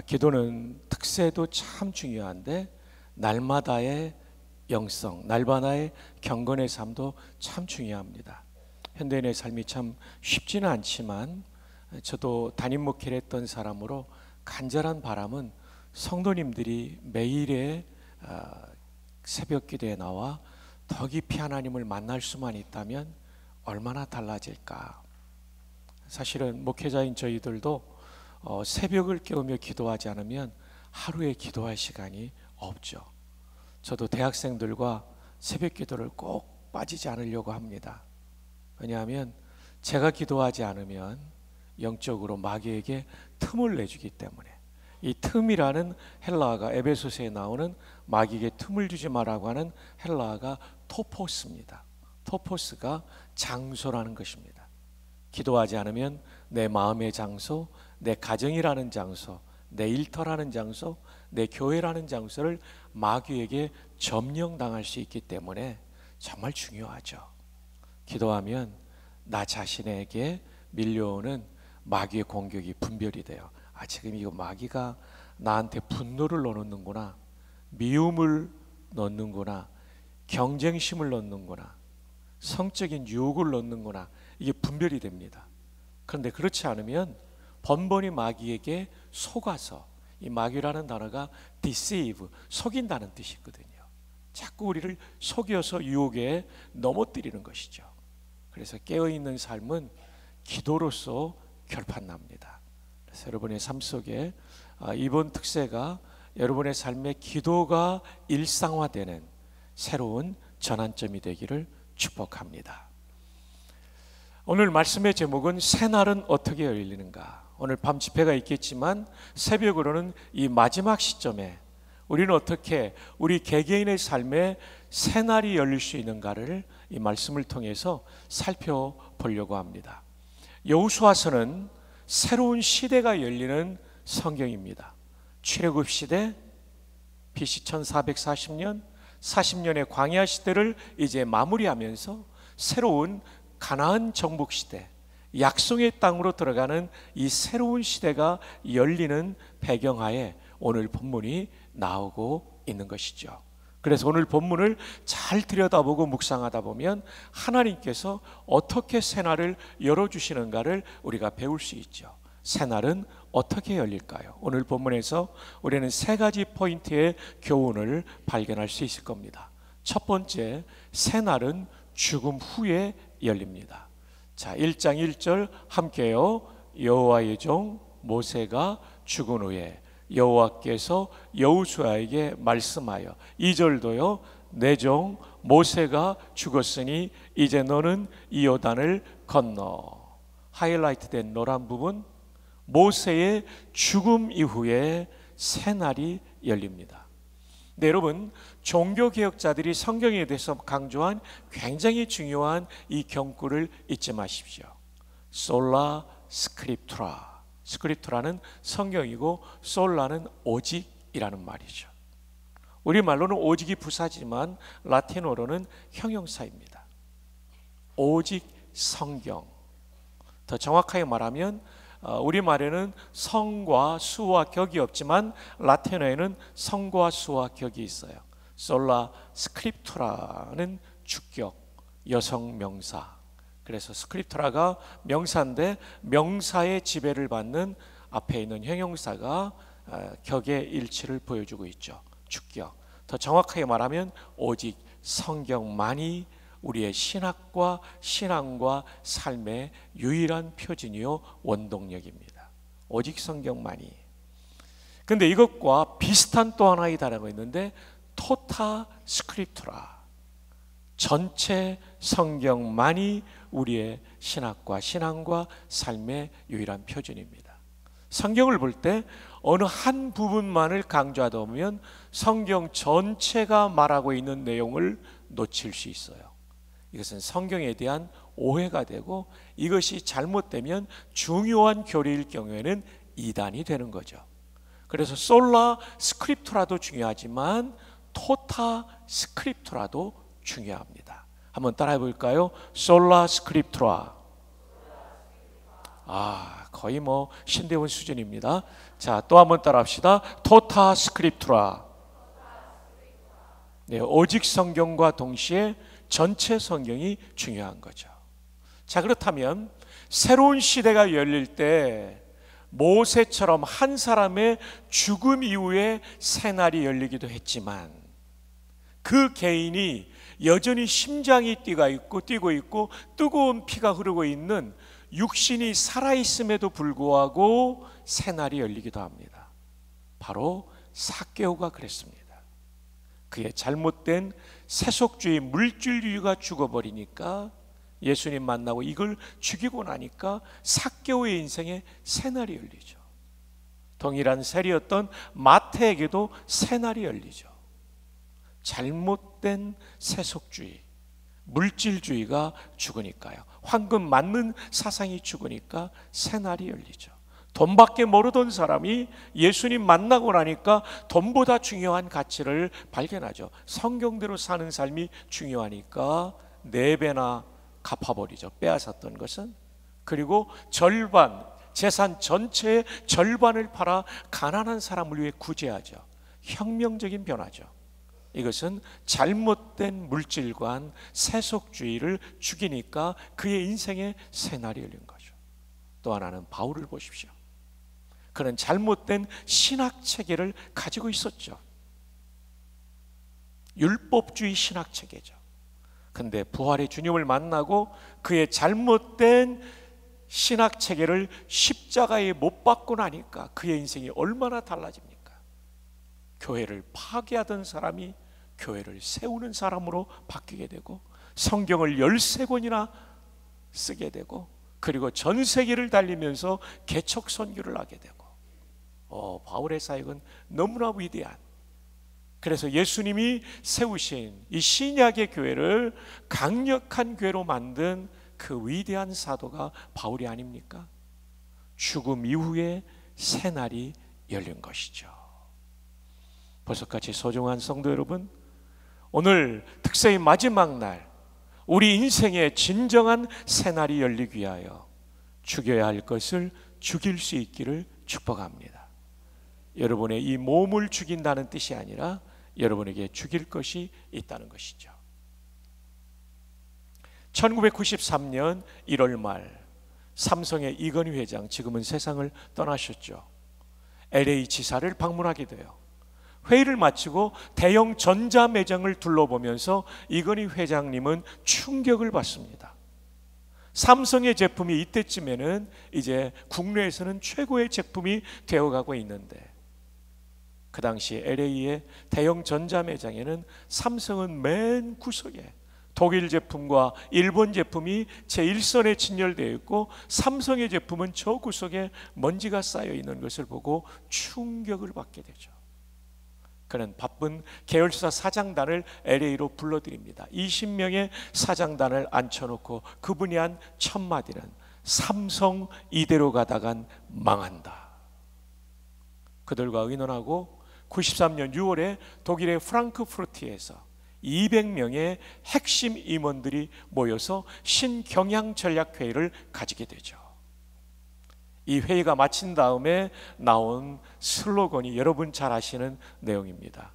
기도는 특세도 참 중요한데 날마다의 영성, 날마다의 경건의 삶도 참 중요합니다. 현대인의 삶이 참 쉽지는 않지만 저도 담임 목회를 했던 사람으로 간절한 바람은 성도님들이 매일의 새벽 기도에 나와 더 깊이 하나님을 만날 수만 있다면 얼마나 달라질까. 사실은 목회자인 저희들도 새벽을 깨우며 기도하지 않으면 하루에 기도할 시간이 없죠. 저도 대학생들과 새벽 기도를 꼭 빠지지 않으려고 합니다. 왜냐하면 제가 기도하지 않으면 영적으로 마귀에게 틈을 내주기 때문에. 이 틈이라는 헬라어가 에베소서에 나오는 마귀에게 틈을 주지 마라고 하는 헬라어가 토포스입니다. 토포스가 장소라는 것입니다. 기도하지 않으면 내 마음의 장소, 내 가정이라는 장소, 내 일터라는 장소, 내 교회라는 장소를 마귀에게 점령당할 수 있기 때문에 정말 중요하죠. 기도하면 나 자신에게 밀려오는 마귀의 공격이 분별이 돼요. 지금 이거 마귀가 나한테 분노를 넣는구나, 미움을 넣는구나, 경쟁심을 넣는구나, 성적인 유혹을 넣는구나. 이게 분별이 됩니다. 그런데 그렇지 않으면 번번이 마귀에게 속아서, 이 마귀라는 단어가 deceive, 속인다는 뜻이 있거든요. 자꾸 우리를 속여서 유혹에 넘어뜨리는 것이죠. 그래서 깨어있는 삶은 기도로서 결판납니다. 그래서 여러분의 삶 속에 이번 특세가 여러분의 삶의 기도가 일상화되는 새로운 전환점이 되기를 축복합니다. 오늘 말씀의 제목은 새날은 어떻게 열리는가. 오늘 밤 집회가 있겠지만 새벽으로는 이 마지막 시점에 우리는 어떻게 우리 개개인의 삶에 새날이 열릴 수 있는가를 이 말씀을 통해서 살펴보려고 합니다. 여호수아서는 새로운 시대가 열리는 성경입니다. 출애굽 시대, BC 1440년, 40년의 광야 시대를 이제 마무리하면서 새로운 가나안 정복 시대, 약속의 땅으로 들어가는 이 새로운 시대가 열리는 배경하에 오늘 본문이 나오고 있는 것이죠. 그래서 오늘 본문을 잘 들여다보고 묵상하다 보면 하나님께서 어떻게 새날을 열어주시는가를 우리가 배울 수 있죠. 새날은 어떻게 열릴까요? 오늘 본문에서 우리는 세 가지 포인트의 교훈을 발견할 수 있을 겁니다. 첫 번째, 새날은 죽음 후에 열립니다. 자, 1장 1절 함께요. 여호와의 종 모세가 죽은 후에 여호와께서 여호수아에게 말씀하여, 2절도요. 내 종 모세가 죽었으니 이제 너는 이 요단을 건너. 하이라이트 된 노란 부분, 모세의 죽음 이후에 새날이 열립니다. 네, 여러분, 종교개혁자들이 성경에 대해서 강조한 굉장히 중요한 이 경구를 잊지 마십시오. 솔라 스크립투라. 스크립투라는 성경이고 솔라는 오직이라는 말이죠. 우리말로는 오직이 부사지만 라틴어로는 형용사입니다. 오직 성경. 더 정확하게 말하면 우리말에는 성과 수와 격이 없지만 라틴어에는 성과 수와 격이 있어요. 솔라 스크립투라는 주격, 여성 명사. 그래서 스크립투라가 명사인데 명사의 지배를 받는 앞에 있는 형용사가 격의 일치를 보여주고 있죠. 주격. 더 정확하게 말하면 오직 성경만이 우리의 신학과 신앙과 삶의 유일한 표준이요 원동력입니다. 오직 성경만이. 근데 이것과 비슷한 또 하나의 단어가 있는데 토타 스크립투라. 전체 성경만이 우리의 신학과 신앙과 삶의 유일한 표준입니다. 성경을 볼 때 어느 한 부분만을 강조하다 보면 성경 전체가 말하고 있는 내용을 놓칠 수 있어요. 이것은 성경에 대한 오해가 되고 이것이 잘못되면 중요한 교리일 경우에는 이단이 되는 거죠. 그래서 솔라 스크립투라도 중요하지만 토타 스크립투라도 중요합니다. 한번 따라해 볼까요? 솔라 스크립투라. 거의 뭐 신대원 수준입니다. 자, 또 한번 따라합시다. 토타 스크립투라. 네, 오직 성경과 동시에 전체 성경이 중요한 거죠. 자, 그렇다면 새로운 시대가 열릴 때 모세처럼 한 사람의 죽음 이후에 새날이 열리기도 했지만 그 개인이 여전히 심장이 뛰고 있고 뜨거운 피가 흐르고 있는 육신이 살아있음에도 불구하고 새날이 열리기도 합니다. 바로 삭개오가 그랬습니다. 그의 잘못된 세속주의, 물질주의가 죽어버리니까 예수님 만나고 이걸 죽이고 나니까 삭개오의 인생에 새날이 열리죠. 동일한 세리였던 마태에게도 새날이 열리죠. 잘못된 세속주의, 물질주의가 죽으니까요. 황금 맞는 사상이 죽으니까 새날이 열리죠. 돈밖에 모르던 사람이 예수님 만나고 나니까 돈보다 중요한 가치를 발견하죠. 성경대로 사는 삶이 중요하니까 4배나 갚아버리죠. 빼앗았던 것은. 그리고 절반, 재산 전체의 절반을 팔아 가난한 사람을 위해 구제하죠. 혁명적인 변화죠. 이것은 잘못된 물질관, 세속주의를 죽이니까 그의 인생에 새날이 열린 거죠. 또 하나는 바울을 보십시오. 그는 잘못된 신학 체계를 가지고 있었죠. 율법주의 신학 체계죠. 근데 부활의 주님을 만나고 그의 잘못된 신학 체계를 십자가에 못 박고 나니까 그의 인생이 얼마나 달라집니까? 교회를 파괴하던 사람이 교회를 세우는 사람으로 바뀌게 되고, 성경을 13권이나 쓰게 되고, 그리고 전 세계를 달리면서 개척 선교를 하게 되고, 바울의 사역은 너무나 위대한, 그래서 예수님이 세우신 이 신약의 교회를 강력한 교회로 만든 그 위대한 사도가 바울이 아닙니까? 죽음 이후에 새날이 열린 것이죠. 벌써같이 소중한 성도 여러분, 오늘 특세의 마지막 날, 우리 인생의 진정한 새날이 열리기 위하여 죽여야 할 것을 죽일 수 있기를 축복합니다. 여러분의 이 몸을 죽인다는 뜻이 아니라 여러분에게 죽일 것이 있다는 것이죠. 1993년 1월 말 삼성의 이건희 회장, 지금은 세상을 떠나셨죠. LA 지사를 방문하게 돼요. 회의를 마치고 대형 전자 매장을 둘러보면서 이건희 회장님은 충격을 받습니다. 삼성의 제품이 이때쯤에는 이제 국내에서는 최고의 제품이 되어가고 있는데, 그 당시 LA의 대형 전자 매장에는 삼성은 맨 구석에 독일 제품과 일본 제품이 제1선에 진열되어 있고, 삼성의 제품은 저 구석에 먼지가 쌓여 있는 것을 보고 충격을 받게 되죠. 그는 바쁜 계열사 사장단을 LA로 불러들입니다. 20명의 사장단을 앉혀놓고 그분이 한 첫 마디는 삼성 이대로 가다간 망한다. 그들과 의논하고 93년 6월에 독일의 프랑크푸르트에서 200명의 핵심 임원들이 모여서 신경향전략회의를 가지게 되죠. 이 회의가 마친 다음에 나온 슬로건이 여러분 잘 아시는 내용입니다.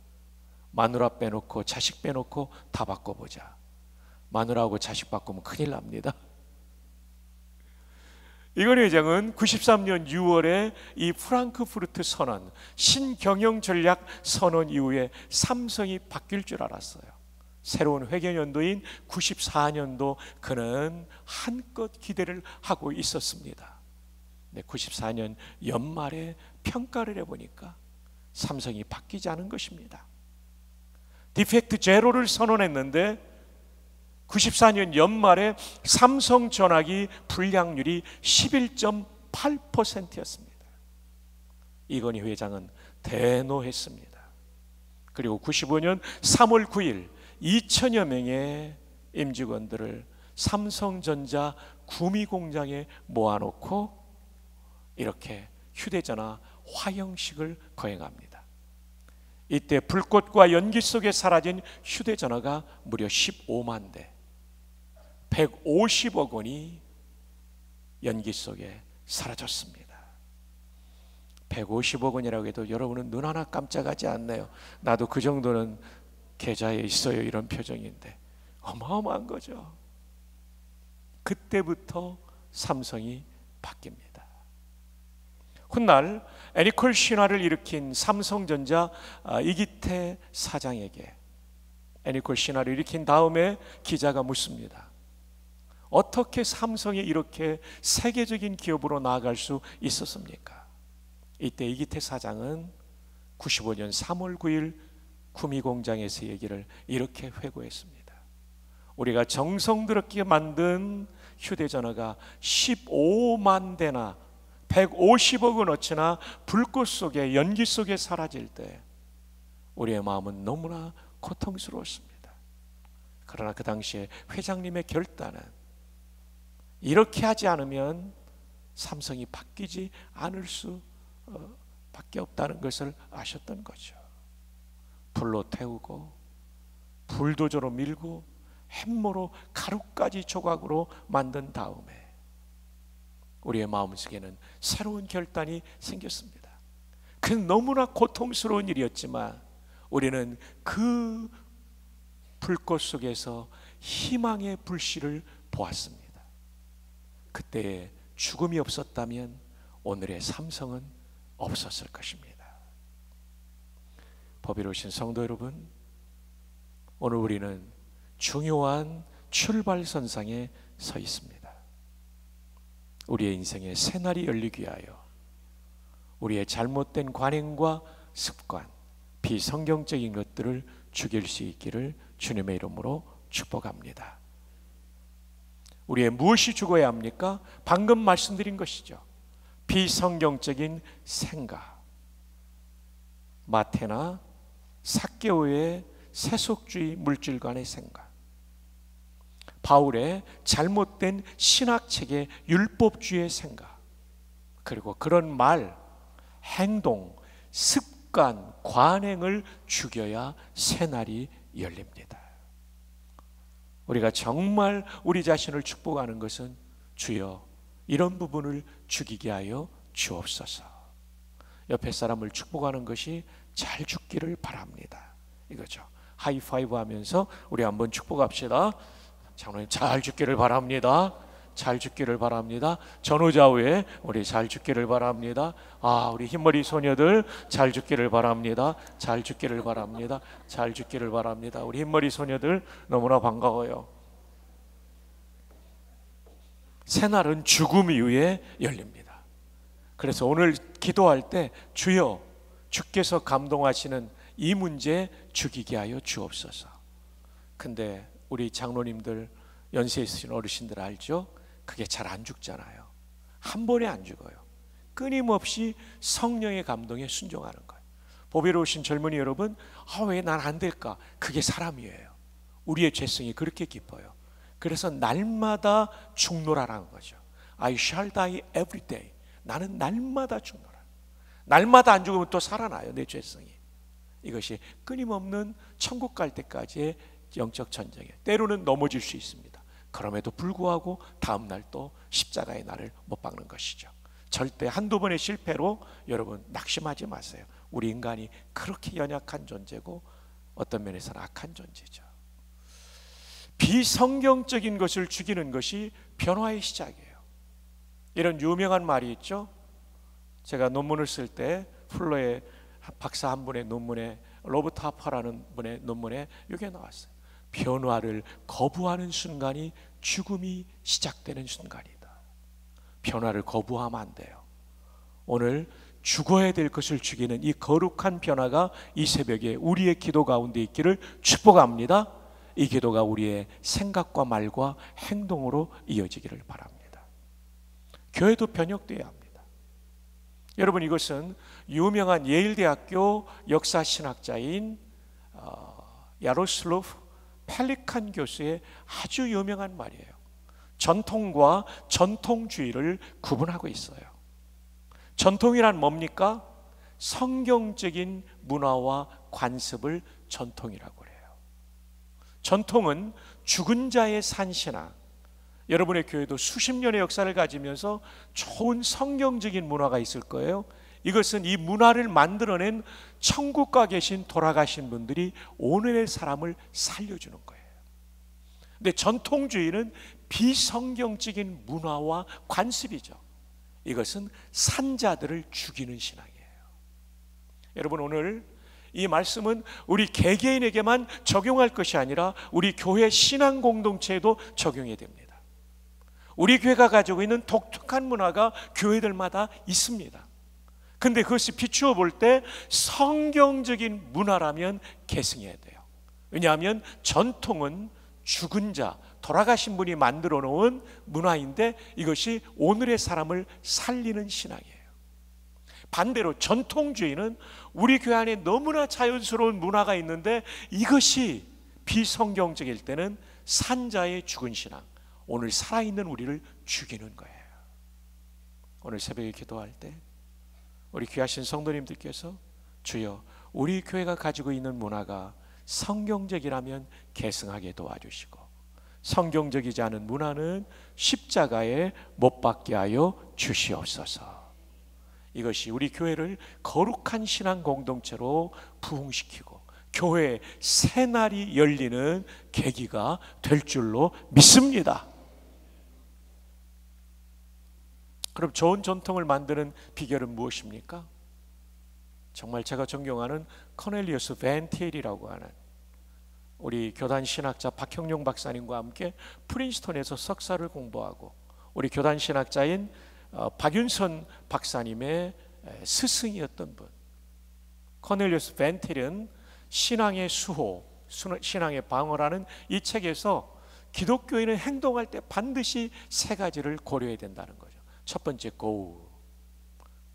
마누라 빼놓고 자식 빼놓고 다 바꿔보자. 마누라하고 자식 바꾸면 큰일 납니다. 이건희 회장은 93년 6월에 이 프랑크푸르트 선언, 신경영전략 선언 이후에 삼성이 바뀔 줄 알았어요. 새로운 회계연도인 94년도 그는 한껏 기대를 하고 있었습니다. 94년 연말에 평가를 해보니까 삼성이 바뀌지 않은 것입니다. 디펙트 제로를 선언했는데 94년 연말에 삼성 전화기 불량률이 11.8%였습니다. 이건희 회장은 대노했습니다. 그리고 95년 3월 9일 2천여 명의 임직원들을 삼성전자 구미 공장에 모아놓고 이렇게 휴대전화 화형식을 거행합니다. 이때 불꽃과 연기 속에 사라진 휴대전화가 무려 15만 대, 150억 원이 연기 속에 사라졌습니다. 150억 원이라고 해도 여러분은 눈 하나 깜짝하지 않나요? 나도 그 정도는 계좌에 있어요, 이런 표정인데 어마어마한 거죠. 그때부터 삼성이 바뀝니다. 훗날 애니콜 신화를 일으킨 삼성전자 이기태 사장에게 애니콜 신화를 일으킨 다음에 기자가 묻습니다. 어떻게 삼성이 이렇게 세계적인 기업으로 나아갈 수 있었습니까? 이때 이기태 사장은 95년 3월 9일 구미공장에서 얘기를 이렇게 회고했습니다. 우리가 정성 들였게 만든 휴대전화가 15만 대나 150억 원어치나 불꽃 속에 연기 속에 사라질 때 우리의 마음은 너무나 고통스러웠습니다. 그러나 그 당시에 회장님의 결단은 이렇게 하지 않으면 삼성이 바뀌지 않을 수 밖에 없다는 것을 아셨던 거죠. 불로 태우고 불도저로 밀고 햄모로 가루까지 조각으로 만든 다음에 우리의 마음속에는 새로운 결단이 생겼습니다. 그 너무나 고통스러운 일이었지만 우리는 그 불꽃 속에서 희망의 불씨를 보았습니다. 그때에 죽음이 없었다면 오늘의 삼성은 없었을 것입니다. 법이로우신 성도 여러분, 오늘 우리는 중요한 출발선상에 서 있습니다. 우리의 인생의 새날이 열리기 위하여 우리의 잘못된 관행과 습관, 비성경적인 것들을 죽일 수 있기를 주님의 이름으로 축복합니다. 우리의 무엇이 죽어야 합니까? 방금 말씀드린 것이죠. 비성경적인 생각, 마태나 삭개오의 세속주의 물질관의 생각, 바울의 잘못된 신학책의 율법주의의 생각, 그리고 그런 말, 행동, 습관, 관행을 죽여야 새날이 열립니다. 우리가 정말 우리 자신을 축복하는 것은 주여 이런 부분을 죽이게 하여 주옵소서. 옆에 사람을 축복하는 것이 잘 죽기를 바랍니다, 이거죠. 하이파이브 하면서 우리 한번 축복합시다. 장로님 잘 죽기를 바랍니다. 잘 죽기를 바랍니다. 전후좌우에 우리 잘 죽기를 바랍니다. 우리 흰머리 소녀들 잘 죽기를 바랍니다. 잘 죽기를 바랍니다. 잘 죽기를 바랍니다. 우리 흰머리 소녀들 너무나 반가워요. 새날은 죽음 이후에 열립니다. 그래서 오늘 기도할 때 주여 주께서 감동하시는 이 문제 죽이게 하여 주옵소서. 근데 우리 장로님들, 연세 있으신 어르신들 알죠? 그게 잘 안 죽잖아요. 한 번에 안 죽어요. 끊임없이 성령의 감동에 순종하는 거예요. 보배로우신 젊은이 여러분, 왜 난 안 될까? 그게 사람이에요. 우리의 죄성이 그렇게 깊어요. 그래서 날마다 죽노라라는 거죠. I shall die every day. 나는 날마다 죽노라. 날마다 안 죽으면 또 살아나요, 내 죄성이. 이것이 끊임없는 천국 갈 때까지의 영적 전쟁이에요. 때로는 넘어질 수 있습니다. 그럼에도 불구하고 다음날 또 십자가의 날을 못 박는 것이죠. 절대 한두 번의 실패로 여러분 낙심하지 마세요. 우리 인간이 그렇게 연약한 존재고 어떤 면에서는 악한 존재죠. 비성경적인 것을 죽이는 것이 변화의 시작이에요. 이런 유명한 말이 있죠. 제가 논문을 쓸 때 플러의 박사 한 분의 논문에, 로버트 하퍼라는 분의 논문에 이게 나왔어요. 변화를 거부하는 순간이 죽음이 시작되는 순간이다. 변화를 거부하면 안 돼요. 오늘 죽어야 될 것을 죽이는 이 거룩한 변화가 이 새벽에 우리의 기도 가운데 있기를 축복합니다. 이 기도가 우리의 생각과 말과 행동으로 이어지기를 바랍니다. 교회도 변혁되어야 합니다. 여러분, 이것은 유명한 예일대학교 역사신학자인 야로슬로프 펠리칸 교수의 아주 유명한 말이에요. 전통과 전통주의를 구분하고 있어요. 전통이란 뭡니까? 성경적인 문화와 관습을 전통이라고 해요. 전통은 죽은 자의 산신앙, 여러분의 교회도 수십 년의 역사를 가지면서 좋은 성경적인 문화가 있을 거예요. 이것은 이 문화를 만들어낸 천국가 계신 돌아가신 분들이 오늘의 사람을 살려주는 거예요. 근데 전통주의는 비성경적인 문화와 관습이죠. 이것은 산자들을 죽이는 신앙이에요. 여러분, 오늘 이 말씀은 우리 개개인에게만 적용할 것이 아니라 우리 교회 신앙 공동체에도 적용이 됩니다. 우리 교회가 가지고 있는 독특한 문화가 교회들마다 있습니다. 근데 그것이 비추어 볼 때 성경적인 문화라면 계승해야 돼요. 왜냐하면 전통은 죽은 자, 돌아가신 분이 만들어 놓은 문화인데 이것이 오늘의 사람을 살리는 신앙이에요. 반대로 전통주의는 우리 교회 안에 너무나 자연스러운 문화가 있는데 이것이 비성경적일 때는 산자의 죽은 신앙, 오늘 살아있는 우리를 죽이는 거예요. 오늘 새벽에 기도할 때 우리 귀하신 성도님들께서 주여, 우리 교회가 가지고 있는 문화가 성경적이라면 계승하게 도와주시고 성경적이지 않은 문화는 십자가에 못 박게 하여 주시옵소서. 이것이 우리 교회를 거룩한 신앙 공동체로 부흥시키고 교회의 새날이 열리는 계기가 될 줄로 믿습니다. 그럼 좋은 전통을 만드는 비결은 무엇입니까? 정말 제가 존경하는 코넬리우스 벤 티엘이라고 하는 우리 교단 신학자 박형룡 박사님과 함께 프린스턴에서 석사를 공부하고 우리 교단 신학자인 박윤선 박사님의 스승이었던 분, 코넬리우스 벤 티엘은 신앙의 수호, 신앙의 방어라는 이 책에서 기독교인은 행동할 때 반드시 세 가지를 고려해야 된다는 거죠. 첫 번째 goal,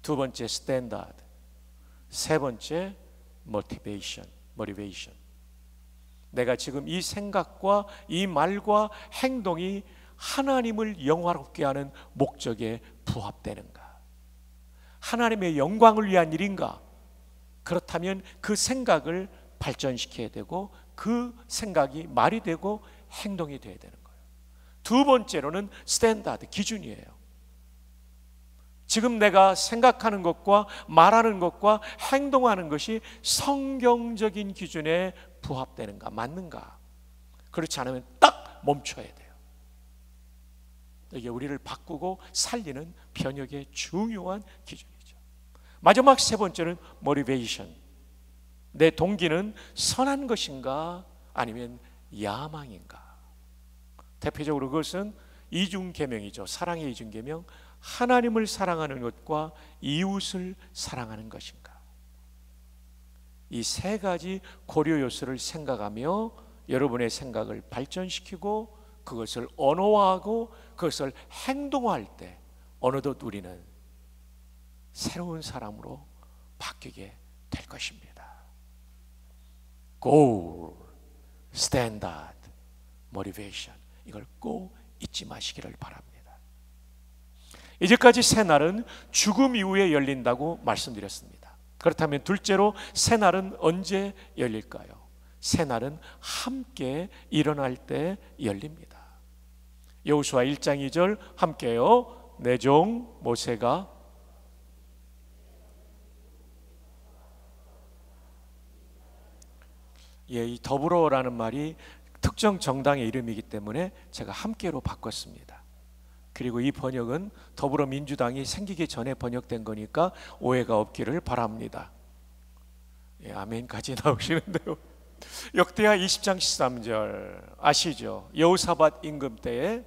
두 번째 standard, 세 번째 motivation. 내가 지금 이 생각과 이 말과 행동이 하나님을 영화롭게 하는 목적에 부합되는가? 하나님의 영광을 위한 일인가? 그렇다면 그 생각을 발전시켜야 되고 그 생각이 말이 되고 행동이 되어야 되는 거예요. 두 번째로는 스탠다드, 기준이에요. 지금 내가 생각하는 것과 말하는 것과 행동하는 것이 성경적인 기준에 부합되는가, 맞는가? 그렇지 않으면 딱 멈춰야 돼요. 이게 우리를 바꾸고 살리는 변혁의 중요한 기준이죠. 마지막 세 번째는 motivation. 내 동기는 선한 것인가 아니면 야망인가? 대표적으로 그것은 이중계명이죠. 사랑의 이중계명. 하나님을 사랑하는 것과 이웃을 사랑하는 것인가? 이 세 가지 고려 요소를 생각하며 여러분의 생각을 발전시키고 그것을 언어화하고 그것을 행동화할 때 어느덧 우리는 새로운 사람으로 바뀌게 될 것입니다. Goal, standard, motivation. 이걸 꼭 잊지 마시기를 바랍니다. 이제까지 새날은 죽음 이후에 열린다고 말씀드렸습니다. 그렇다면 둘째로 새날은 언제 열릴까요? 새날은 함께 일어날 때 열립니다. 여호수아 1장 2절 함께요. 내 종 모세가 이 더불어라는 말이 특정 정당의 이름이기 때문에 제가 함께로 바꿨습니다. 그리고 이 번역은 더불어민주당이 생기기 전에 번역된 거니까 오해가 없기를 바랍니다. 아멘까지 나오시는데요. 역대하 20장 13절 아시죠? 여호사밧 임금 때에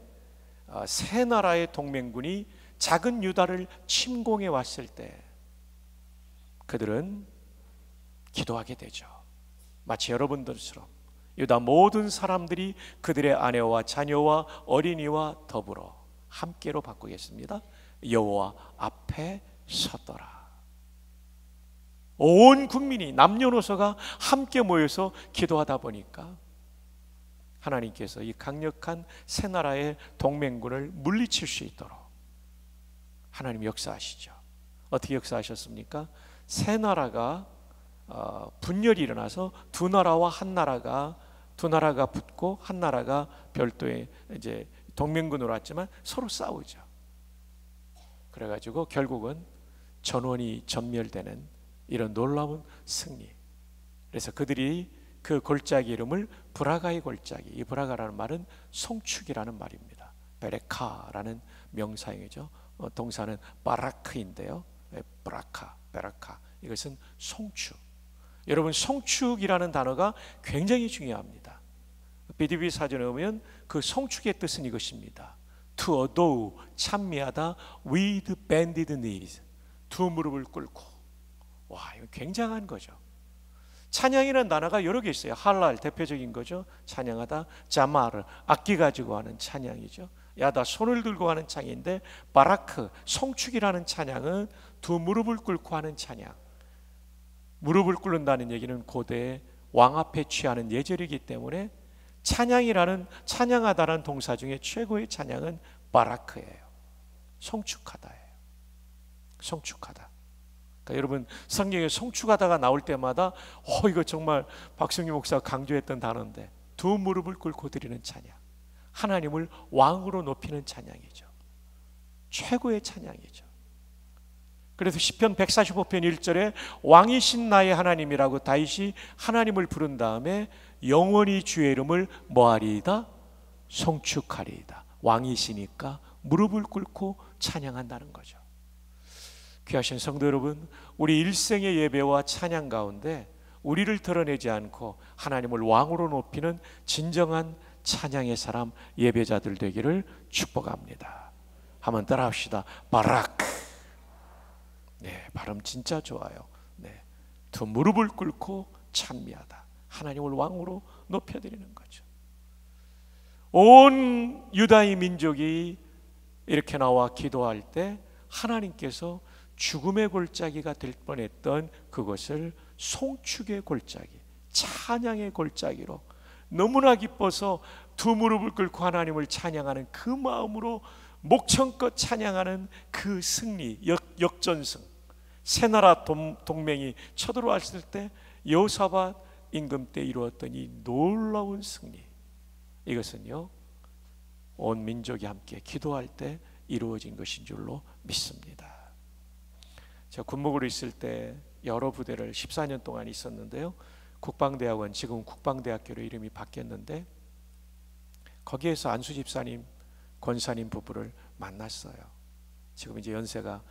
세 나라의 동맹군이 작은 유다를 침공해 왔을 때 그들은 기도하게 되죠. 마치 여러분들처럼 유다 모든 사람들이 그들의 아내와 자녀와 어린이와 더불어 함께로 바꾸겠습니다. 여호와 앞에 섰더라. 온 국민이 남녀노소가 함께 모여서 기도하다 보니까 하나님께서 이 강력한 세 나라의 동맹군을 물리칠 수 있도록 하나님 역사하시죠. 어떻게 역사하셨습니까? 세 나라가 분열이 일어나서 두 나라가 붙고 한 나라가 별도의 이제 동맹군으로 왔지만 서로 싸우죠. 그래가지고 결국은 전원이 전멸되는 이런 놀라운 승리. 그래서 그들이 그 골짜기 이름을 브라가의 골짜기, 이 브라가라는 말은 송축이라는 말입니다. 베레카라는 명사형이죠. 동사는 바라크인데요. 브라카, 베라카, 이것은 송축. 여러분, 송축이라는 단어가 굉장히 중요합니다. BDB 사전에 보면 그 송축의 뜻은 이것입니다. To adore, 찬미하다, with bended knees, 두 무릎을 꿇고. 와, 이거 굉장한 거죠. 찬양이라는 단어가 여러 개 있어요. 할랄 대표적인 거죠. 찬양하다. 자마르, 악기 가지고 하는 찬양이죠. 야다, 손을 들고 하는 찬양인데, 바라크, 송축이라는 찬양은 두 무릎을 꿇고 하는 찬양. 무릎을 꿇는다는 얘기는 고대 왕 앞에 취하는 예절이기 때문에 찬양하다라는 동사 중에 최고의 찬양은 바라크예요. 송축하다예요. 송축하다. 그러니까 여러분, 성경에 송축하다가 나올 때마다 이거 정말 박승규 목사가 강조했던 단어인데, 두 무릎을 꿇고 드리는 찬양, 하나님을 왕으로 높이는 찬양이죠. 최고의 찬양이죠. 그래서 시편 145편 1절에 왕이신 나의 하나님이라고 다윗이 하나님을 부른 다음에 영원히 주의 이름을 뭐하리이다? 송축하리이다. 왕이시니까 무릎을 꿇고 찬양한다는 거죠. 귀하신 성도 여러분, 우리 일생의 예배와 찬양 가운데 우리를 드러내지 않고 하나님을 왕으로 높이는 진정한 찬양의 사람, 예배자들 되기를 축복합니다. 한번 따라합시다. 바라크. 네, 발음 진짜 좋아요. 네, 두 무릎을 꿇고 찬미하다. 하나님을 왕으로 높여드리는 거죠. 온 유다의 민족이 이렇게 나와 기도할 때 하나님께서 죽음의 골짜기가 될 뻔했던 그것을 송축의 골짜기, 찬양의 골짜기로 너무나 기뻐서 두 무릎을 꿇고 하나님을 찬양하는 그 마음으로 목청껏 찬양하는 그 승리, 역전승. 새 나라 동맹이 쳐들어왔을 때 여호사밧 임금 때 이루었던 이 놀라운 승리, 이것은요 온 민족이 함께 기도할 때 이루어진 것인 줄로 믿습니다. 제가 군목으로 있을 때 여러 부대를 14년 동안 있었는데요, 국방대학원, 지금 국방대학교로 이름이 바뀌었는데 거기에서 안수 집사님, 권사님 부부를 만났어요. 지금 이제 연세가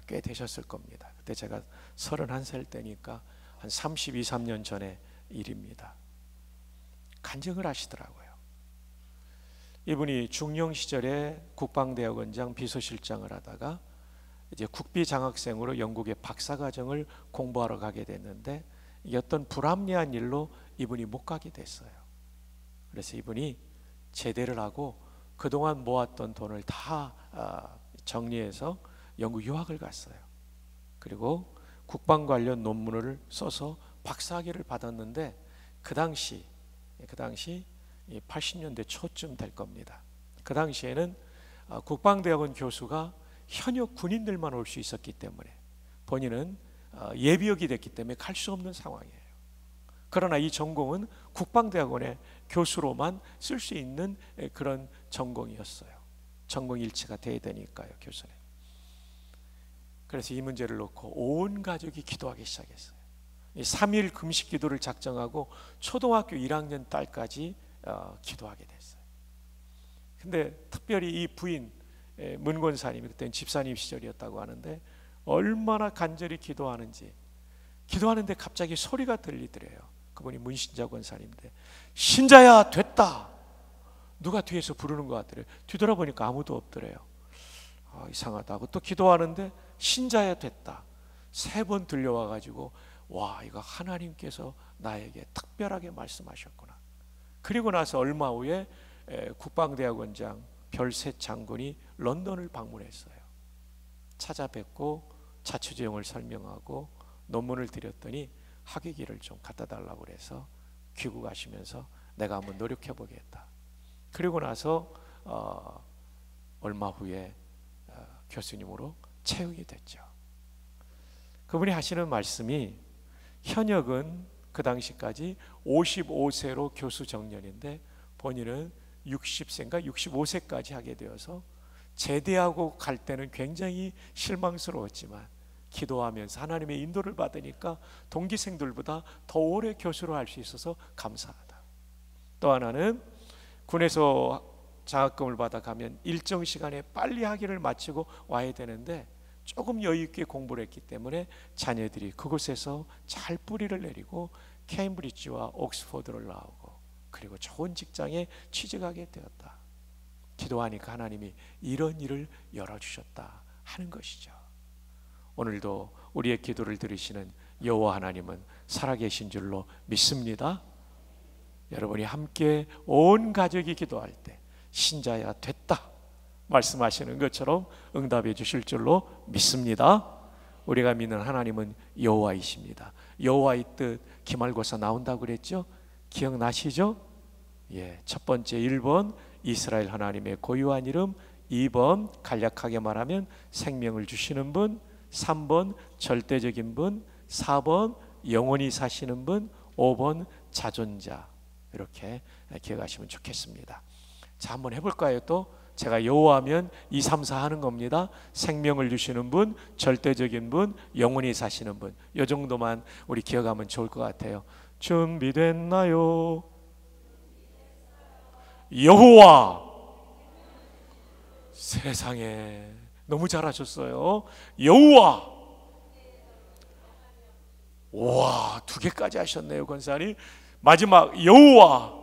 꽤 되셨을 겁니다. 그때 제가 31살 때니까 한 32, 3년 전의 일입니다. 간증을 하시더라고요. 이분이 중령 시절에 국방대학원장 비서실장을 하다가 이제 국비 장학생으로 영국의 박사과정을 공부하러 가게 됐는데 이 어떤 불합리한 일로 이분이 못 가게 됐어요. 그래서 이분이 제대를 하고 그동안 모았던 돈을 다 정리해서 영국 유학을 갔어요. 그리고 국방 관련 논문을 써서 박사학위를 받았는데 그 당시 80년대 초쯤 될 겁니다. 그 당시에는 국방대학원 교수가 현역 군인들만 올 수 있었기 때문에 본인은 예비역이 됐기 때문에 갈 수 없는 상황이에요. 그러나 이 전공은 국방대학원의 교수로만 쓸 수 있는 그런 전공이었어요. 전공 일치가 돼야 되니까요, 교수는. 그래서 이 문제를 놓고 온 가족이 기도하기 시작했어요. 3일 금식 기도를 작정하고 초등학교 1학년 딸까지 기도하게 됐어요. 근데 특별히 이 부인 문권사님이 그때는 집사님 시절이었다고 하는데 얼마나 간절히 기도하는지, 기도하는데 갑자기 소리가 들리더래요. 그분이 문신자 권사님인데, 신자야 됐다, 누가 뒤에서 부르는 것 같더래요. 뒤돌아보니까 아무도 없더래요. 이상하다고 또 기도하는데 신자야 됐다 3번 들려와가지고, 와, 이거 하나님께서 나에게 특별하게 말씀하셨구나. 그리고 나서 얼마 후에 국방대학원장 별셋 장군이 런던을 방문했어요. 찾아뵙고 자초지종을 설명하고 논문을 드렸더니 학위기를 좀 갖다 달라고 그래서 귀국하시면서 내가 한번 노력해 보겠다. 그리고 나서 얼마 후에 교수님으로 채용이 됐죠. 그분이 하시는 말씀이, 현역은 그 당시까지 55세로 교수 정년인데 본인은 60세인가 65세까지 하게 되어서 제대하고 갈 때는 굉장히 실망스러웠지만 기도하면서 하나님의 인도를 받으니까 동기생들보다 더 오래 교수로 할 수 있어서 감사하다. 또 하나는 군에서 장학금을 받아가면 일정 시간에 빨리 학위를 마치고 와야 되는데 조금 여유 있게 공부를 했기 때문에 자녀들이 그곳에서 잘 뿌리를 내리고 케임브리지와 옥스퍼드를 나오고 그리고 좋은 직장에 취직하게 되었다. 기도하니까 하나님이 이런 일을 열어주셨다 하는 것이죠. 오늘도 우리의 기도를 들으시는 여호와 하나님은 살아계신 줄로 믿습니다. 여러분이 함께 온 가족이 기도할 때 신자야 됐다 말씀하시는 것처럼 응답해 주실 줄로 믿습니다. 우리가 믿는 하나님은 여호와이십니다. 여호와의 뜻 기말고사 나온다고 그랬죠? 기억나시죠? 예, 첫 번째 1번 이스라엘 하나님의 고유한 이름, 2번 간략하게 말하면 생명을 주시는 분, 3번 절대적인 분, 4번 영원히 사시는 분, 5번 자존자. 이렇게 기억하시면 좋겠습니다. 자, 한번 해볼까요? 또 제가 여호와하면 2, 3, 4 하는 겁니다. 생명을 주시는 분, 절대적인 분, 영원히 사시는 분. 이 정도만 우리 기억하면 좋을 것 같아요. 준비됐나요? 여호와. 세상에 너무 잘하셨어요. 여호와. 와, 2개까지 하셨네요, 권사님. 마지막 여호와,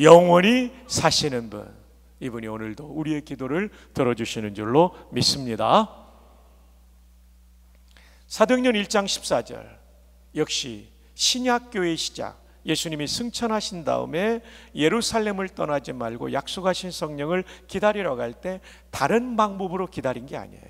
영원히 사시는 분. 이분이 오늘도 우리의 기도를 들어주시는 줄로 믿습니다. 사도행전 1장 14절 역시 신약교회의 시작, 예수님이 승천하신 다음에 예루살렘을 떠나지 말고 약속하신 성령을 기다리러 갈 때 다른 방법으로 기다린 게 아니에요.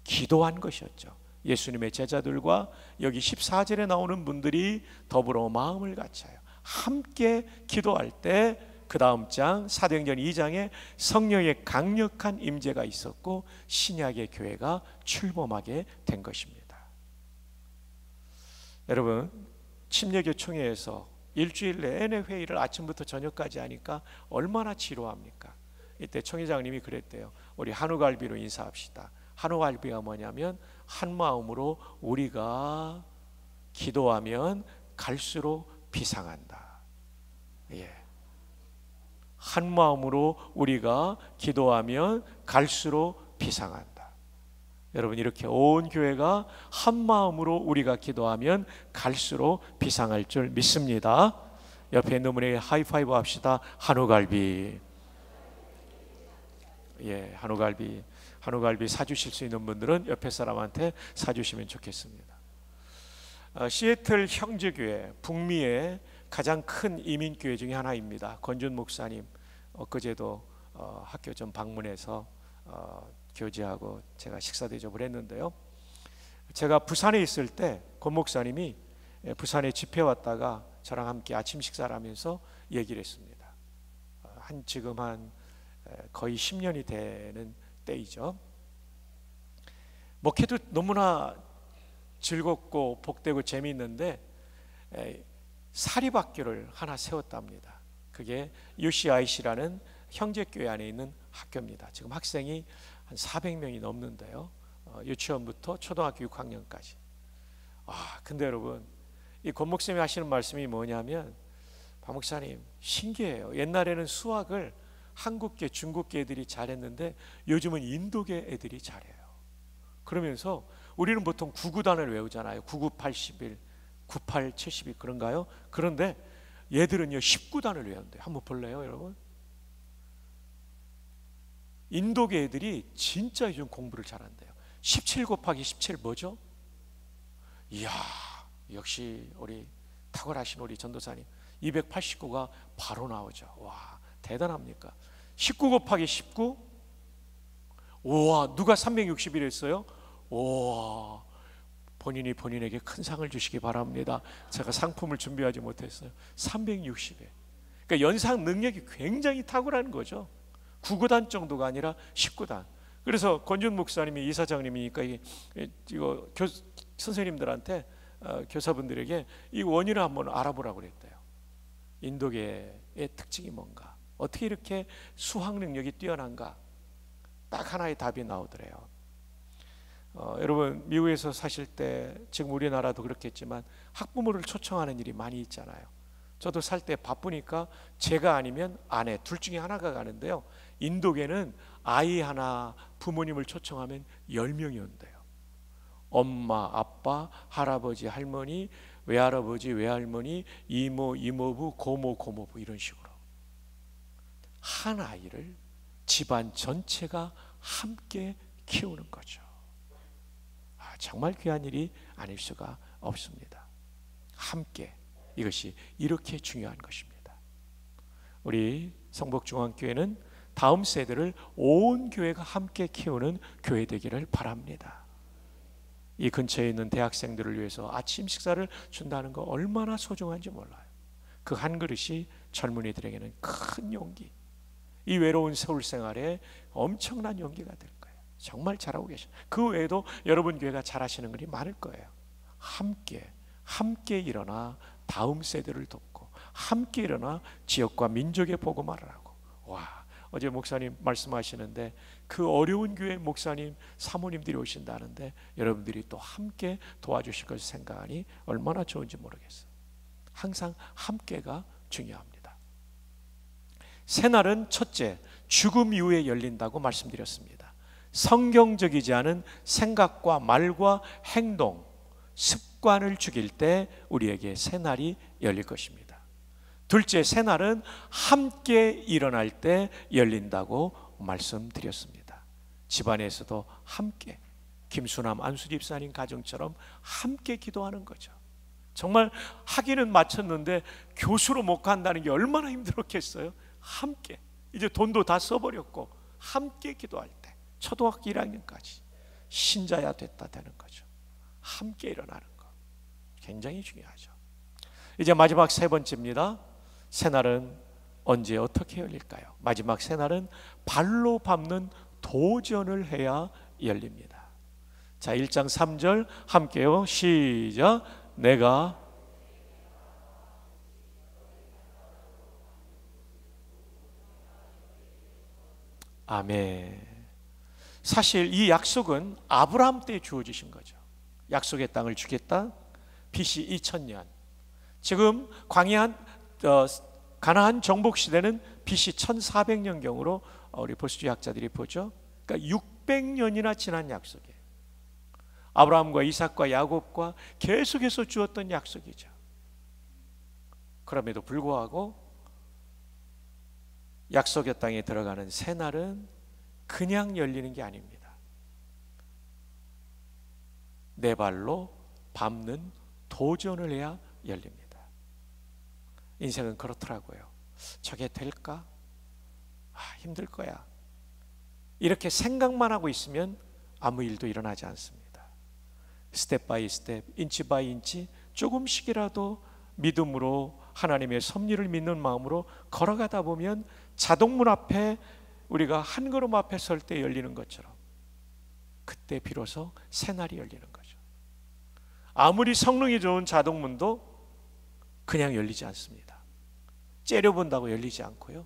기도한 것이었죠. 예수님의 제자들과 여기 14절에 나오는 분들이 더불어 마음을 같여요. 함께 기도할 때 그 다음 장 사도행전 2장에 성령의 강력한 임재가 있었고 신약의 교회가 출범하게 된 것입니다. 여러분, 침례교총회에서 일주일 내내 회의를 아침부터 저녁까지 하니까 얼마나 지루합니까? 이때 총회장님이 그랬대요. 우리 한우갈비로 인사합시다. 한우갈비가 뭐냐면 한 마음으로 우리가 기도하면 갈수록 비상한다. 예. 한 마음으로 우리가 기도하면 갈수록 비상한다. 여러분, 이렇게 온 교회가 한 마음으로 우리가 기도하면 갈수록 비상할 줄 믿습니다. 옆에 있는 분에게 하이파이브 합시다. 한우갈비. 예, 한우갈비 사주실 수 있는 분들은 옆에 사람한테 사주시면 좋겠습니다. 시애틀 형제교회, 북미의 가장 큰 이민교회 중에 하나입니다. 권준 목사님 엊그제도 학교 좀 방문해서 교제하고 제가 식사 대접을 했는데요. 제가 부산에 있을 때 권 목사님이 부산에 집회 왔다가 저랑 함께 아침 식사를 하면서 얘기를 했습니다. 지금 한 거의 10년이 되는 때이죠. 목회도 너무나 즐겁고 복되고 재미있는데 사립학교를 하나 세웠답니다. 그게 UCIC라는 형제교회 안에 있는 학교입니다. 지금 학생이 한 400명이 넘는데요. 유치원부터 초등학교 6학년까지. 근데 여러분, 이 권 목사님이 하시는 말씀이 뭐냐면, 박 목사님 신기해요. 옛날에는 수학을 한국계, 중국계 애들이 잘했는데 요즘은 인도계 애들이 잘해요. 그러면서 우리는 보통 99단을 외우잖아요. 99, 81, 98, 72 그런가요? 그런데 얘들은요 19단을 외운대요. 한번 볼래요, 여러분? 인도계 애들이 진짜 요즘 공부를 잘한대요. 17 곱하기 17 뭐죠? 이야, 역시 우리 탁월하신 우리 전도사님 289가 바로 나오죠. 와, 대단합니까? 19 곱하기 19? 우와, 누가 360일 했어요? 우와, 본인이 본인에게 큰 상을 주시기 바랍니다. 제가 상품을 준비하지 못했어요. 360에. 그러니까 연상 능력이 굉장히 탁월한 거죠. 9구단 정도가 아니라 19단. 그래서 권준 목사님이 이사장님이니까 이거 선생님들한테 교사분들에게 이 원인을 한번 알아보라고 그랬대요. 인도계의 특징이 뭔가. 어떻게 이렇게 수학 능력이 뛰어난가? 딱 하나의 답이 나오더래요. 여러분 미국에서 사실 때 지금 우리나라도 그렇겠지만 학부모를 초청하는 일이 많이 있잖아요. 저도 살 때 바쁘니까 제가 아니면 아내 둘 중에 하나가 가는데요. 인도계는 아이 하나 부모님을 초청하면 10명이 온대요. 엄마, 아빠, 할아버지, 할머니, 외할아버지, 외할머니, 이모, 이모부, 고모, 고모부 이런 식으로 한 아이를 집안 전체가 함께 키우는 거죠. 정말 귀한 일이 아닐 수가 없습니다. 함께, 이것이 이렇게 중요한 것입니다. 우리 성북중앙교회는 다음 세대를 온 교회가 함께 키우는 교회 되기를 바랍니다. 이 근처에 있는 대학생들을 위해서 아침 식사를 준다는 거 얼마나 소중한지 몰라요. 그 한 그릇이 젊은이들에게는 큰 용기, 이 외로운 서울 생활에 엄청난 용기가 될 거예요. 정말 잘하고 계셔. 그 외에도 여러분 교회가 잘하시는 일이 많을 거예요. 함께 일어나 다음 세대를 돕고 함께 일어나 지역과 민족의 복음화를 하고. 어제 목사님 말씀하시는데 그 어려운 교회 목사님 사모님들이 오신다는데 여러분들이 또 함께 도와주실 것을 생각하니 얼마나 좋은지 모르겠어요. 항상 함께가 중요합니다. 새날은 첫째, 죽음 이후에 열린다고 말씀드렸습니다. 성경적이지 않은 생각과 말과 행동, 습관을 죽일 때 우리에게 새날이 열릴 것입니다. 둘째, 새날은 함께 일어날 때 열린다고 말씀드렸습니다. 집안에서도 함께, 김수남, 안수 집사님 가정처럼 함께 기도하는 거죠. 정말 학위는 마쳤는데 교수로 못 간다는 게 얼마나 힘들었겠어요. 함께, 이제 돈도 다 써버렸고 함께 기도할 때 초등학교 1학년까지 신자야 됐다 되는 거죠. 함께 일어나는 거 굉장히 중요하죠. 이제 마지막 세 번째입니다. 새날은 언제 어떻게 열릴까요? 마지막 새날은 발로 밟는 도전을 해야 열립니다. 자, 1장 3절 함께요. 시작. 내가 아멘. 사실 이 약속은 아브라함 때 주어지신 거죠. 약속의 땅을 주겠다. BC 2000년. 지금 가나안 정복 시대는 BC 1400년경으로 우리 보수주의학자들이 보죠. 그러니까 600년이나 지난 약속이에요. 아브라함과 이삭과 야곱과 계속해서 주었던 약속이죠. 그럼에도 불구하고 약속의 땅에 들어가는 새날은 그냥 열리는 게 아닙니다. 내 발로 밟는 도전을 해야 열립니다. 인생은 그렇더라고요. 저게 될까? 힘들 거야. 이렇게 생각만 하고 있으면 아무 일도 일어나지 않습니다. 스텝 바이 스텝, 인치 바이 인치 조금씩이라도 믿음으로 하나님의 섭리를 믿는 마음으로 걸어가다 보면 자동문 앞에 우리가 한 걸음 앞에 설 때 열리는 것처럼 그때 비로소 새날이 열리는 거죠. 아무리 성능이 좋은 자동문도 그냥 열리지 않습니다. 째려본다고 열리지 않고요,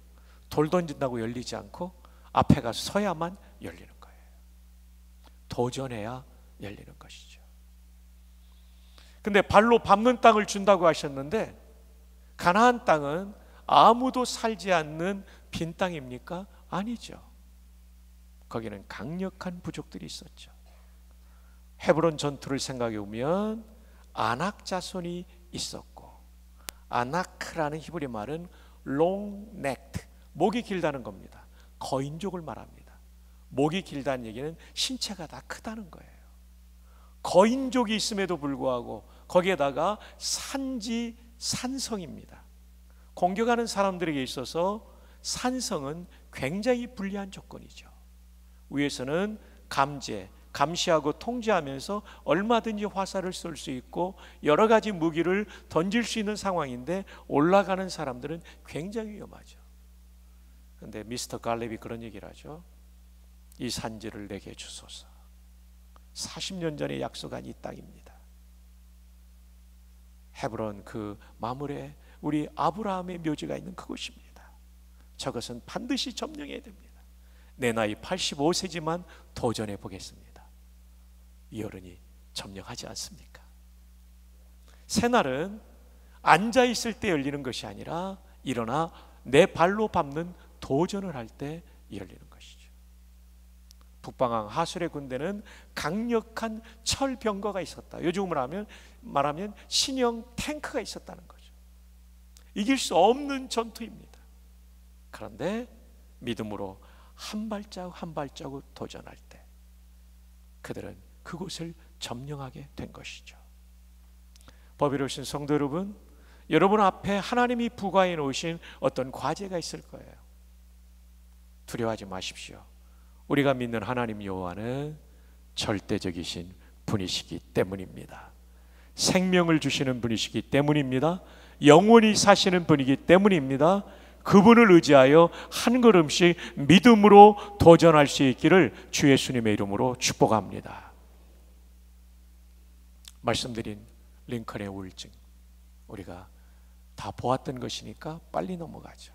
돌 던진다고 열리지 않고 앞에 가서 서야만 열리는 거예요. 도전해야 열리는 것이죠. 근데 발로 밟는 땅을 준다고 하셨는데 가나안 땅은 아무도 살지 않는 빈 땅입니까? 아니죠. 거기는 강력한 부족들이 있었죠. 헤브론 전투를 생각해 보면 아낙 자손이 있었고, 아나크라는 히브리 말은 long necked, 목이 길다는 겁니다. 거인족을 말합니다. 목이 길다는 얘기는 신체가 다 크다는 거예요. 거인족이 있음에도 불구하고 거기에다가 산성입니다. 공격하는 사람들에게 있어서 산성은 굉장히 불리한 조건이죠. 위에서는 감시하고 통제하면서 얼마든지 화살을 쏠 수 있고 여러 가지 무기를 던질 수 있는 상황인데 올라가는 사람들은 굉장히 위험하죠. 그런데 미스터 갈렙이 그런 얘기를 하죠. 이 산지를 내게 주소서. 40년 전에 약속한 이 땅입니다. 헤브론 그 마물에 우리 아브라함의 묘지가 있는 그곳입니다. 저것은 반드시 점령해야 됩니다. 내 나이 85세지만 도전해 보겠습니다. 이 어른이 점령하지 않습니까? 새날은 앉아 있을 때 열리는 것이 아니라 일어나 내 발로 밟는 도전을 할 때 열리는 것이죠. 북방왕 하술의 군대는 강력한 철병거가 있었다. 요즘으로 말하면 신형 탱크가 있었다는 거죠. 이길 수 없는 전투입니다. 그런데 믿음으로 한 발자국 한 발자국 도전할 때 그들은 그곳을 점령하게 된 것이죠. 법이로우신 성도 여러분, 여러분 앞에 하나님이 부과해 놓으신 어떤 과제가 있을 거예요. 두려워하지 마십시오. 우리가 믿는 하나님 여호와는 절대적이신 분이시기 때문입니다. 생명을 주시는 분이시기 때문입니다. 영원히 사시는 분이기 때문입니다. 그분을 의지하여 한 걸음씩 믿음으로 도전할 수 있기를 주 예수님의 이름으로 축복합니다. 말씀드린 링컨의 우울증, 우리가 다 보았던 것이니까 빨리 넘어가죠.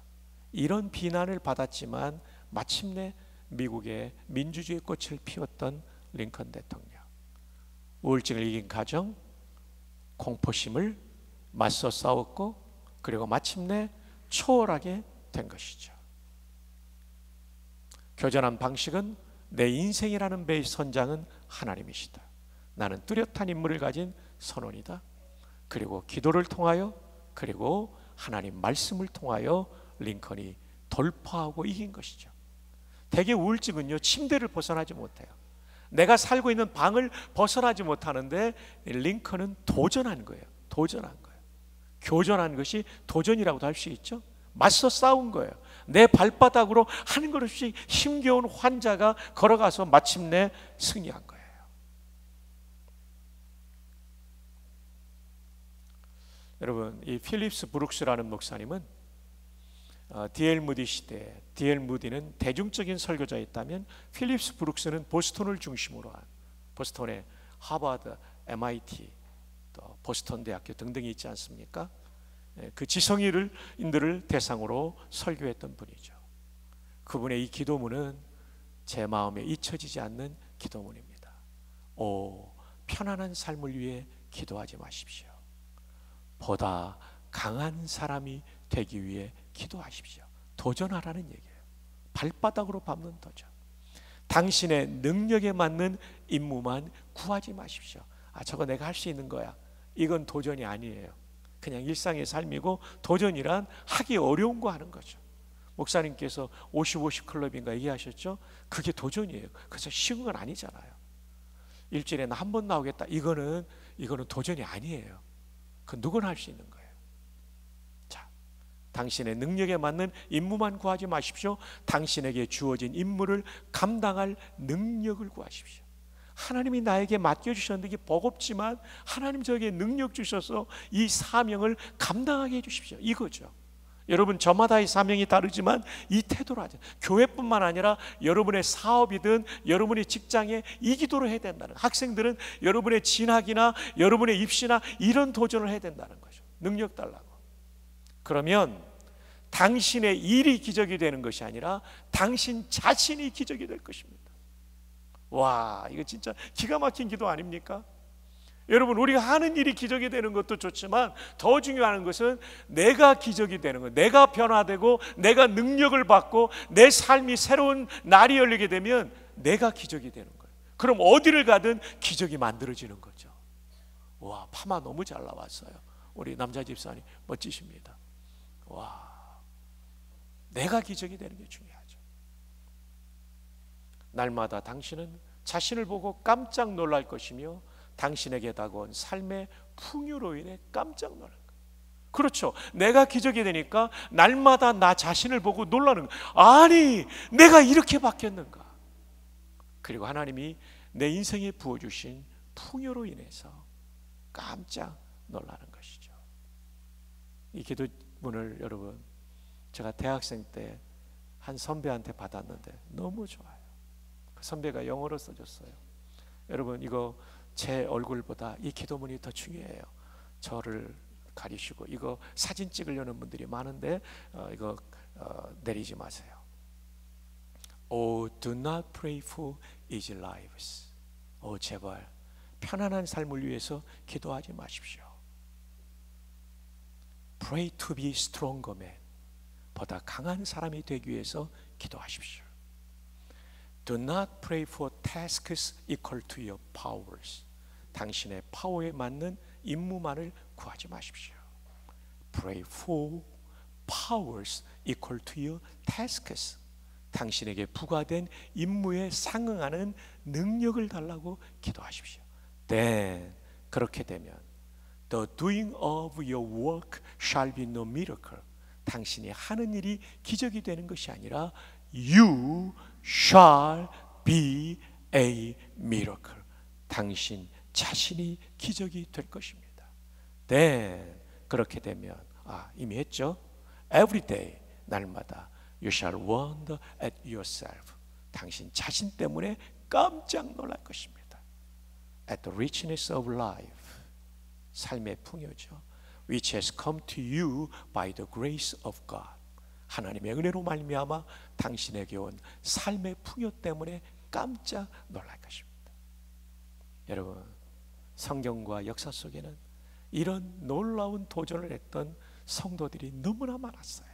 이런 비난을 받았지만 마침내 미국의 민주주의 꽃을 피웠던 링컨 대통령, 우울증을 이긴 가정, 공포심을 맞서 싸웠고 그리고 마침내 초월하게 된 것이죠. 교전한 방식은 내 인생이라는 배의 선장은 하나님이시다. 나는 뚜렷한 인물을 가진 선원이다. 그리고 기도를 통하여 그리고 하나님 말씀을 통하여 링컨이 돌파하고 이긴 것이죠. 대개 우울증은요, 침대를 벗어나지 못해요. 내가 살고 있는 방을 벗어나지 못하는데 링컨은 도전한 거예요. 도전한 거예요. 교전한 것이 도전이라고도 할 수 있죠. 맞서 싸운 거예요. 내 발바닥으로 한 걸음씩 힘겨운 환자가 걸어가서 마침내 승리한 거예요. 여러분, 이 필립스 브룩스라는 목사님은 D.L. 무디 시대에 D.L. 무디는 대중적인 설교자였다면 필립스 브룩스는 보스턴을 중심으로 한, 보스턴의 하버드, MIT, 또 보스턴 대학교 등등이 있지 않습니까? 그 지성인들을 대상으로 설교했던 분이죠. 그분의 이 기도문은 제 마음에 잊혀지지 않는 기도문입니다. 오, 편안한 삶을 위해 기도하지 마십시오. 보다 강한 사람이 되기 위해 기도하십시오. 도전하라는 얘기예요. 발바닥으로 밟는 도전. 당신의 능력에 맞는 임무만 구하지 마십시오. 아, 저거 내가 할 수 있는 거야. 이건 도전이 아니에요. 그냥 일상의 삶이고, 도전이란 하기 어려운 거 하는 거죠. 목사님께서 50-50 클럽인가 얘기하셨죠? 그게 도전이에요. 그래서 쉬운 건 아니잖아요. 일주일에 한 번 나오겠다. 이거는 도전이 아니에요. 그 누구나 할 수 있는 거예요. 자, 당신의 능력에 맞는 임무만 구하지 마십시오. 당신에게 주어진 임무를 감당할 능력을 구하십시오. 하나님이 나에게 맡겨주셨는데 이게 버겁지만 하나님 저에게 능력 주셔서 이 사명을 감당하게 해주십시오. 이거죠. 여러분, 저마다의 사명이 다르지만 이 태도로 하죠. 교회뿐만 아니라 여러분의 사업이든 여러분의 직장에 이 기도를 해야 된다는, 학생들은 여러분의 진학이나 여러분의 입시나 이런 도전을 해야 된다는 거죠. 능력 달라고. 그러면 당신의 일이 기적이 되는 것이 아니라 당신 자신이 기적이 될 것입니다. 와, 이거 진짜 기가 막힌 기도 아닙니까? 여러분, 우리가 하는 일이 기적이 되는 것도 좋지만 더 중요한 것은 내가 기적이 되는 거예요. 내가 변화되고 내가 능력을 받고 내 삶이 새로운 날이 열리게 되면 내가 기적이 되는 거예요. 그럼 어디를 가든 기적이 만들어지는 거죠. 와, 파마 너무 잘 나왔어요. 우리 남자 집사님 멋지십니다. 와, 내가 기적이 되는 게 중요하죠. 날마다 당신은 자신을 보고 깜짝 놀랄 것이며 당신에게 다가온 삶의 풍요로 인해 깜짝 놀랄 거예요. 그렇죠. 내가 기적이 되니까 날마다 나 자신을 보고 놀라는 거예요. 아니, 내가 이렇게 바뀌었는가. 그리고 하나님이 내 인생에 부어주신 풍요로 인해서 깜짝 놀라는 것이죠. 이 기도문을 여러분, 제가 대학생 때 한 선배한테 받았는데 너무 좋아요. 그 선배가 영어로 써줬어요. 여러분, 이거 제 얼굴보다 이 기도문이 더 중요해요. 저를 가리시고 이거 사진 찍으려는 분들이 많은데 이거 내리지 마세요. Oh, do not pray for easy lives. 제발 편안한 삶을 위해서 기도하지 마십시오. Pray to be stronger man. 보다 강한 사람이 되기 위해서 기도하십시오. Do not pray for tasks equal to your powers. 당신의 파워에 맞는 임무만을 구하지 마십시오. Pray for powers equal to your tasks. 당신에게 부과된 임무에 상응하는 능력을 달라고 기도하십시오. Then 그렇게 되면 the doing of your work shall be no miracle. 당신이 하는 일이 기적이 되는 것이 아니라 you shall be a miracle. 당신 자신이 기적이 될 것입니다. Then 그렇게 되면 이미 했죠. Every day 날마다 you shall wonder at yourself. 당신 자신 때문에 깜짝 놀랄 것입니다. At the richness of life. 삶의 풍요죠. Which has come to you by the grace of God. 하나님의 은혜로 말미암아 당신에게 온 삶의 풍요 때문에 깜짝 놀랄 것입니다. 여러분, 성경과 역사 속에는 이런 놀라운 도전을 했던 성도들이 너무나 많았어요.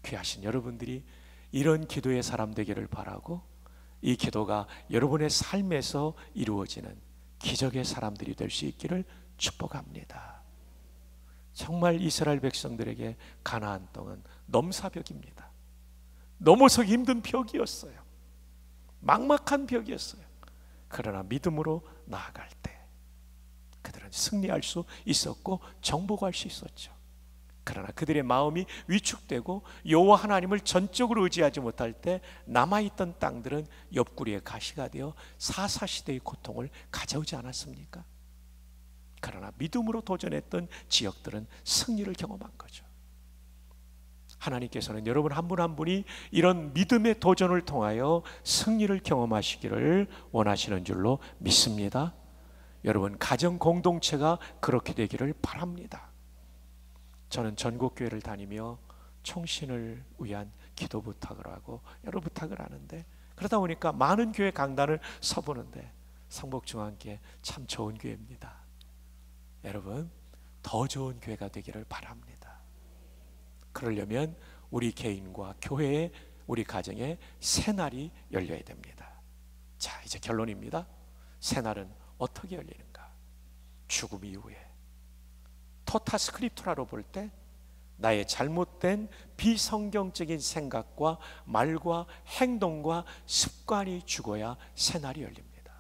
귀하신 여러분들이 이런 기도의 사람 되기를 바라고, 이 기도가 여러분의 삶에서 이루어지는 기적의 사람들이 될 수 있기를 축복합니다. 정말 이스라엘 백성들에게 가나안 땅은 넘사벽입니다. 넘어서기 힘든 벽이었어요. 막막한 벽이었어요. 그러나 믿음으로 나아갈 때 그들은 승리할 수 있었고 정복할 수 있었죠. 그러나 그들의 마음이 위축되고 여호와 하나님을 전적으로 의지하지 못할 때 남아있던 땅들은 옆구리에 가시가 되어 사사시대의 고통을 가져오지 않았습니까? 그러나 믿음으로 도전했던 지역들은 승리를 경험한 거죠. 하나님께서는 여러분 한 분 한 분이 이런 믿음의 도전을 통하여 승리를 경험하시기를 원하시는 줄로 믿습니다. 여러분 가정 공동체가 그렇게 되기를 바랍니다. 저는 전국교회를 다니며 총신을 위한 기도 부탁을 하고 여러 부탁을 하는데, 그러다 보니까 많은 교회 강단을 서보는데 성복중앙교회 참 좋은 교회입니다. 여러분 더 좋은 교회가 되기를 바랍니다. 그러려면 우리 개인과 교회에, 우리 가정에 새날이 열려야 됩니다. 자, 이제 결론입니다. 새날은 어떻게 열리는가? 죽음 이후에. 토타 스크립투라로 볼 때 나의 잘못된 비성경적인 생각과 말과 행동과 습관이 죽어야 새날이 열립니다.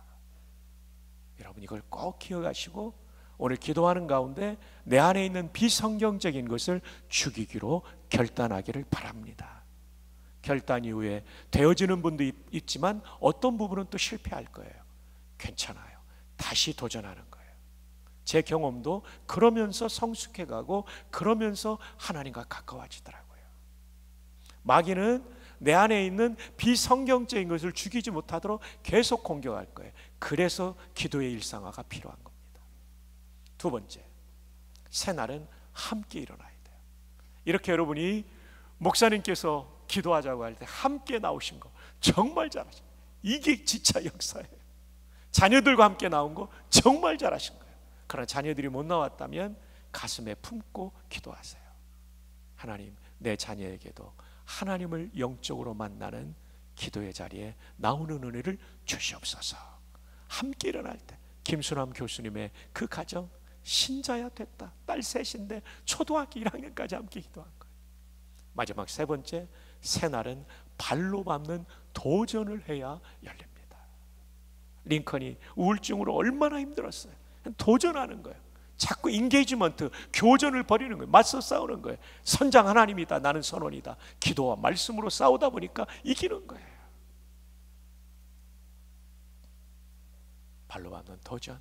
여러분 이걸 꼭 기억하시고 오늘 기도하는 가운데 내 안에 있는 비성경적인 것을 죽이기로 결단하기를 바랍니다. 결단 이후에 되어지는 분도 있지만 어떤 부분은 또 실패할 거예요. 괜찮아요. 다시 도전하는 거예요. 제 경험도 그러면서 성숙해가고 그러면서 하나님과 가까워지더라고요. 마귀는 내 안에 있는 비성경적인 것을 죽이지 못하도록 계속 공격할 거예요. 그래서 기도의 일상화가 필요한 겁니다. 두 번째, 새날은 함께 일어나야 돼요. 이렇게 여러분이 목사님께서 기도하자고 할 때 함께 나오신 거 정말 잘하신 거예요. 이게 진짜 역사예요. 자녀들과 함께 나온 거 정말 잘하신 거예요. 그러나 자녀들이 못 나왔다면 가슴에 품고 기도하세요. 하나님, 내 자녀에게도 하나님을 영적으로 만나는 기도의 자리에 나오는 은혜를 주시옵소서. 함께 일어날 때 김수남 교수님의 그 가정 신자야 됐다. 딸 셋인데 초등학교 1학년까지 함께 기도한 거예요. 마지막 세 번째, 새날은 발로 밟는 도전을 해야 열립니다. 링컨이 우울증으로 얼마나 힘들었어요. 도전하는 거예요. 자꾸 인게이지먼트, 교전을 벌이는 거예요. 맞서 싸우는 거예요. 선장 하나님이다, 나는 선원이다. 기도와 말씀으로 싸우다 보니까 이기는 거예요. 발로 밟는 도전,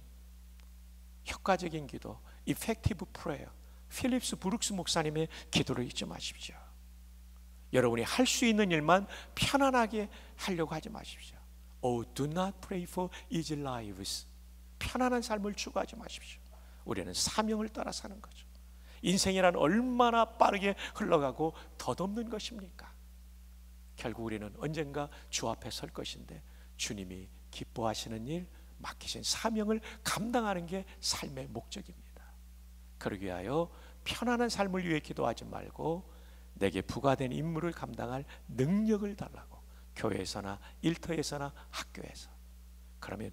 효과적인 기도, effective prayer. 필립스 브룩스 목사님의 기도를 잊지 마십시오. 여러분이 할 수 있는 일만 편안하게 하려고 하지 마십시오. Oh, do not pray for easy lives. 편안한 삶을 추구하지 마십시오. 우리는 사명을 따라 사는 거죠. 인생이란 얼마나 빠르게 흘러가고 덧없는 것입니까? 결국 우리는 언젠가 주 앞에 설 것인데 주님이 기뻐하시는 일, 맡기신 사명을 감당하는 게 삶의 목적입니다. 그러기 위하여 편안한 삶을 위해 기도하지 말고 내게 부과된 임무를 감당할 능력을 달라고, 교회에서나 일터에서나 학교에서. 그러면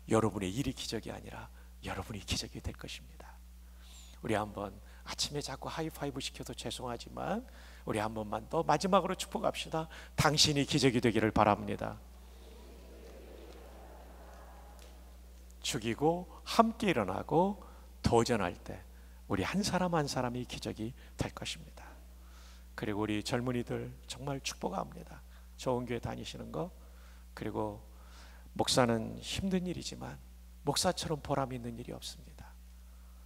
여러분의 일이 기적이 아니라 여러분이 기적이 될 것입니다. 우리 한번 아침에 자꾸 하이파이브 시켜도 죄송하지만 우리 한 번만 더 마지막으로 축복합시다. 당신이 기적이 되기를 바랍니다. 죽이고 함께 일어나고 도전할 때 우리 한 사람 한 사람이 기적이 될 것입니다. 그리고 우리 젊은이들 정말 축복합니다. 좋은 교회 다니시는 거, 그리고 목사는 힘든 일이지만 목사처럼 보람 있는 일이 없습니다.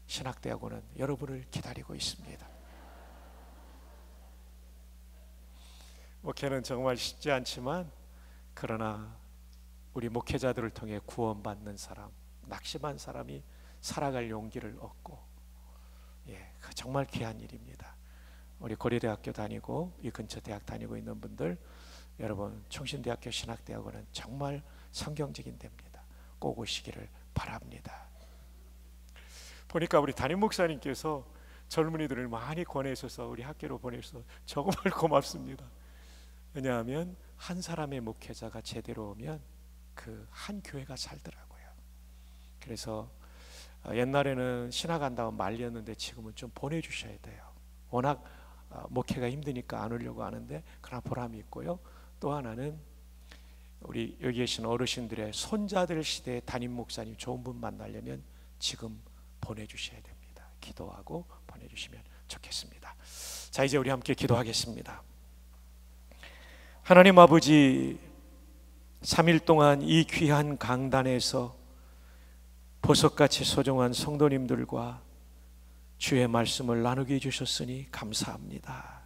신학대학원은 여러분을 기다리고 있습니다. 목회는 정말 쉽지 않지만 그러나 우리 목회자들을 통해 구원받는 사람, 낙심한 사람이 살아갈 용기를 얻고, 정말 귀한 일입니다. 우리 고려대학교 다니고 이 근처 대학 다니고 있는 분들, 여러분 총신대학교 신학대학원은 정말 성경적인 데입니다. 꼭 오시기를 바랍니다. 보니까 우리 담임 목사님께서 젊은이들을 많이 권해주셔서 우리 학교로 보내셔서 정말 고맙습니다. 왜냐하면 한 사람의 목회자가 제대로 오면 그 한 교회가 살더라고요. 그래서 옛날에는 신학 간다고 말렸는데 지금은 좀 보내주셔야 돼요. 워낙 목회가 힘드니까 안 오려고 하는데 그러나 보람이 있고요. 또 하나는 우리 여기 계신 어르신들의 손자들 시대의 담임 목사님 좋은 분 만나려면 지금 보내주셔야 됩니다. 기도하고 보내주시면 좋겠습니다. 자, 이제 우리 함께 기도하겠습니다. 하나님 아버지, 3일 동안 이 귀한 강단에서 보석같이 소중한 성도님들과 주의 말씀을 나누게 해주셨으니 감사합니다.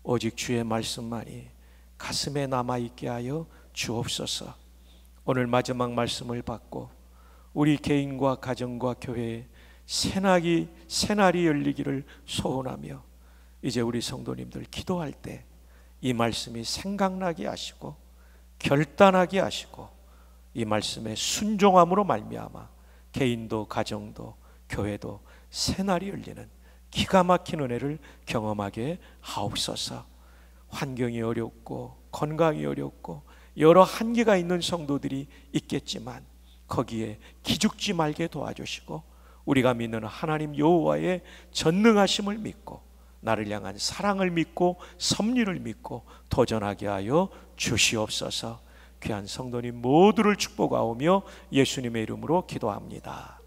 오직 주의 말씀만이 가슴에 남아있게 하여 주옵소서. 오늘 마지막 말씀을 받고 우리 개인과 가정과 교회에 새날이 열리기를 소원하며 이제 우리 성도님들 기도할 때 이 말씀이 생각나게 하시고 결단하게 하시고 이 말씀의 순종함으로 말미암아 개인도 가정도 교회도 새날이 열리는 기가 막힌 은혜를 경험하게 하옵소서. 환경이 어렵고 건강이 어렵고 여러 한계가 있는 성도들이 있겠지만 거기에 기죽지 말게 도와주시고 우리가 믿는 하나님 여호와의 전능하심을 믿고 나를 향한 사랑을 믿고 섭리를 믿고 도전하게 하여 주시옵소서. 귀한 성도님 모두를 축복하오며 예수님의 이름으로 기도합니다.